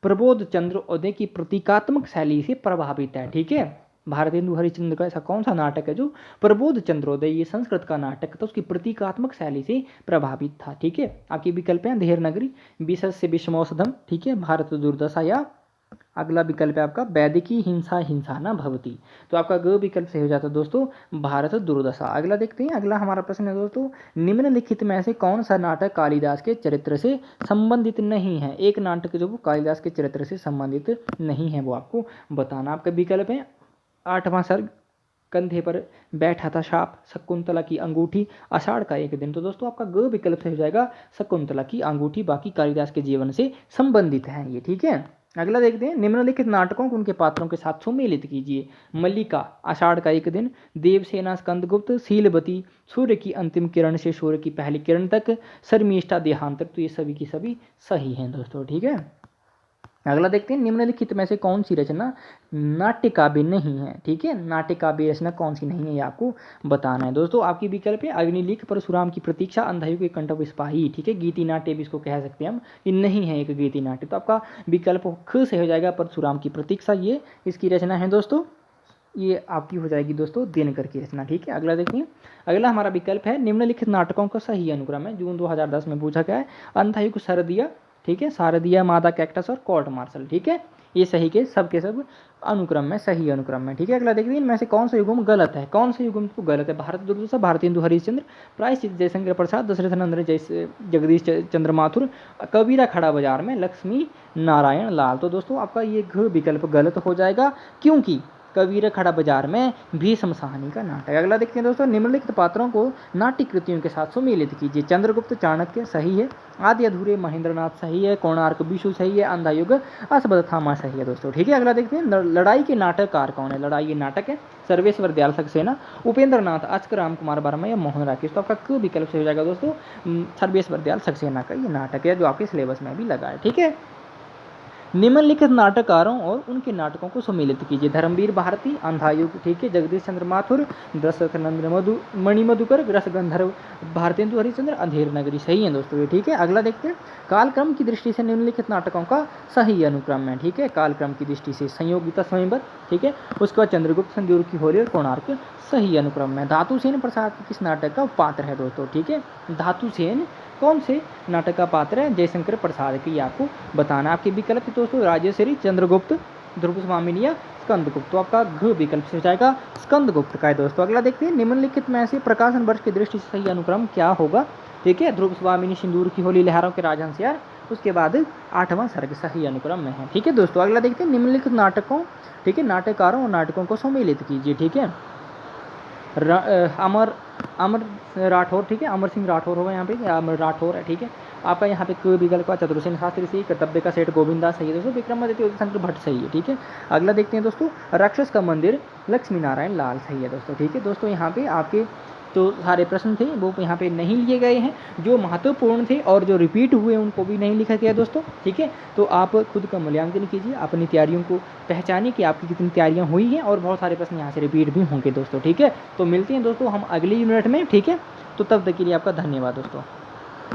प्रबोध चंद्रोदय की प्रतीकात्मक शैली से प्रभावित है? ठीक है, भारतेंदु हरिश्चंद्र का ऐसा कौन सा नाटक है जो प्रबोध चंद्रोदय, ये संस्कृत का नाटक था, उसकी प्रतीकात्मक शैली से प्रभावित था? ठीक है, आपके विकल्प हैं अंधेर नगरी, विशस्य विषमौषधम, ठीक है, भारत दुर्दशा, या अगला विकल्प है आपका वैदिकी हिंसा हिंसा न भवती? तो आपका ग विकल्प सही हो जाता है दोस्तों, भारत दुर्दशा। अगला देखते हैं। अगला हमारा प्रश्न है दोस्तों, निम्नलिखित में से कौन सा नाटक कालिदास के चरित्र से संबंधित नहीं है? एक नाटक जो वो कालिदास के चरित्र से संबंधित नहीं है, वो आपको बताना। आपका विकल्प है आठवां सर्ग, कंधे पर बैठा था साप, शकुंतला की अंगूठी, आषाढ़ का एक दिन। तो दोस्तों आपका ग विकल्प से हो जाएगा शकुंतला की अंगूठी, बाकी कालिदास के जीवन से संबंधित है ये, ठीक है। अगला देखते हैं, निम्नलिखित नाटकों को उनके पात्रों के साथ सुमेलित कीजिए। मल्लिका, आषाढ़ का एक दिन, देवसेना, स्कंदगुप्त, शीलवती, सूर्य की अंतिम किरण से सूर्य की पहली किरण तक, शर्मिष्ठा, देहांत तक। तो ये सभी की सभी सही हैं दोस्तों, ठीक है। अगला देखते हैं, निम्नलिखित में से कौन सी रचना नाट्य काव्य नहीं है, ठीक है। नाट्य काव्य रचना कौन सी नहीं है ये आपको बताना है दोस्तों। आपकी विकल्प है अग्निलिख, परशुराम की प्रतीक्षा, अंधायु के कंठप सिपाही, ठीक है। गीति नाट्य भी इसको कह सकते हैं हम, ये नहीं है एक गीति नाट्य। तो आपका विकल्प ख से हो जाएगा परशुराम की प्रतीक्षा, ये इसकी रचना है दोस्तों। ये आपकी हो जाएगी दोस्तों दिनकर की रचना, ठीक है। अगला देखिए, अगला हमारा विकल्प है, निम्नलिखित नाटकों का सही अनुक्रम है, जून 2010 में पूछा गया है। अंधायु, सरदिया, ठीक है, शारदिया, मादा कैक्टस और कोर्ट मार्शल, ठीक है। ये सही के सब अनुक्रम में सही अनुक्रम में, ठीक है। अगला देखिए, इनमें से कौन सा युग्म गलत है, कौन सा युग्म तो गलत है। भारत दुर्दशा, भारतेंदु हरिश्चंद्र, प्रायश्चित, जयशंकर प्रसाद, दशरथ नंदन, जैसे जगदीश चंद्र माथुर, कबीरा खड़ा बाजार में, लक्ष्मी नारायण लाल। तो दोस्तों आपका ये घ विकल्प गलत हो जाएगा, क्योंकि कबीर खड़ा बाजार में भीष्म साहनी का नाटक। अगला देखते हैं दोस्तों, निम्नलिखित पात्रों को नाट्य कृतियों के साथ सुमेलित कीजिए। चंद्रगुप्त, चाणक्य सही है, आदि अधूरे महेंद्रनाथ सही है, कोणार्क विशु सही है, अंधायुग असबदथामा सही है दोस्तों, ठीक है। अगला देखते हैं, लड़ाई के नाटककार कौन है। लड़ाई के नाटक है सर्वेश्वर दयाल सक्सेना, उपेंद्र नाथ, अस्क, राम कुमार वर्मा या मोहन राकेश। तो आपका क विकल्प से हो जाएगा दोस्तों सर्वेश्वर दयाल सक्सेना का ये नाटक है, जो आपके सिलेबस में भी लगा है, ठीक है। निम्नलिखित नाटककारों और उनके नाटकों को सम्मिलित कीजिए। धर्मवीर भारती, अंधायुग, ठीक है, जगदीश चंद्र माथुर, दशरथ नंदन मणिमधुकर, रसगंधर्व, भारतेंदु हरिश्चंद्र, अंधेर नगरी सही है दोस्तों ये, ठीक है। अगला देखते हैं, कालक्रम की दृष्टि से निम्नलिखित नाटकों का सही अनुक्रम है, ठीक है। कालक्रम की दृष्टि से संयोगिता स्वयंवर, ठीक है। उसके बाद चंद्रगुप्त, संदूर की होली और कोणार्क सही अनुक्रम में। धातुसेन प्रसाद किस नाटक का पात्र है दोस्तों, ठीक है। धातुसेन कौन से नाटक का पात्र है, जयशंकर प्रसाद की आपको बताना। आपके विकल्प दोस्तों राजश्री, चंद्रगुप्त, ध्रुव स्वामिनी या स्कंदगुप्त। तो आपका घ विकल्प से हो जाएगा स्कंदगुप्त का है दोस्तों। अगला देखते हैं, निम्नलिखित में से प्रकाशन वर्ष की दृष्टि से सही अनुक्रम क्या होगा, ठीक है। ध्रुव स्वामिनी, सिंदूर की होली, लहरों के राजहंस यार, उसके बाद 8वां सर्ग सही अनुक्रम में है, ठीक है दोस्तों। अगला देखते हैं, निम्नलिखित नाटकों, ठीक है, नाटककारों और नाटकों को सम्मिलित कीजिए, ठीक है। अमर राठौर, ठीक है, अमर सिंह राठौर होगा यहाँ पे, अमर राठौर है, ठीक है। आपका यहाँ पे क विकल्प का चतुर्सेन शास्त्री सही, कर्तव्य का सेठ गोविंदा सही है दोस्तों, विक्रमादित्य शंकर भट्ट सही है, ठीक है। अगला देखते हैं दोस्तों, राक्षस का मंदिर, लक्ष्मी नारायण लाल सही है दोस्तों, ठीक है। दोस्तों यहाँ पे आपके जो सारे प्रश्न थे वो यहाँ पे नहीं लिए गए हैं, जो महत्वपूर्ण थे और जो रिपीट हुए उनको भी नहीं लिखा गया दोस्तों, ठीक है। तो आप खुद का मूल्यांकन कीजिए, अपनी तैयारियों को पहचानिए कि आपकी कितनी तैयारियां हुई हैं, और बहुत सारे प्रश्न यहाँ से रिपीट भी होंगे दोस्तों, ठीक है। तो मिलते हैं दोस्तों हम अगली यूनिट में, ठीक है। तो तब तक के लिए आपका धन्यवाद दोस्तों।